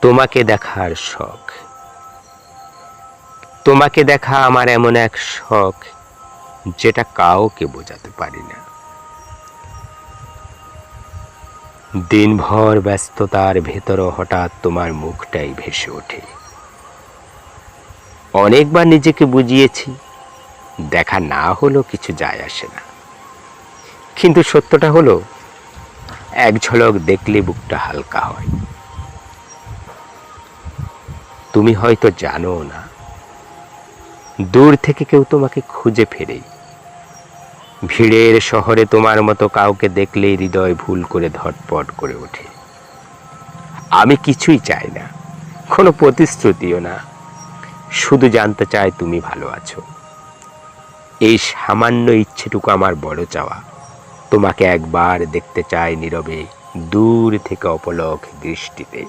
তোমাকে দেখার শখ, তোমাকে দেখা আমার এমন এক শখ যেটা কাউকে বোঝাতে পারি না। দিনভর ব্যস্ততার ভেতরও হঠাৎ তোমার মুখটাই ভেসে ওঠে। অনেকবার নিজেকে বুঝিয়েছি দেখা না হলো কিছু যায় আসে না, কিন্তু সত্যটা হলো এক ঝলক দেখলে বুকটা হালকা হয়। তুমি হয়তো জানো না, দূর থেকে কেউ তোমাকে খুঁজে ফেরে। ভিড়ের শহরে তোমার মতো কাউকে দেখলেই হৃদয় ভুল করে ধটপট করে ওঠে। আমি কিছুই চাই না, কোনো প্রতিশ্রুতিও না, শুধু জানতে চাই তুমি ভালো আছো। এই সামান্য ইচ্ছেটুকু আমার বড় চাওয়া। তোমাকে একবার দেখতে চাই নীরবে, দূর থেকে অপলক দৃষ্টিতে।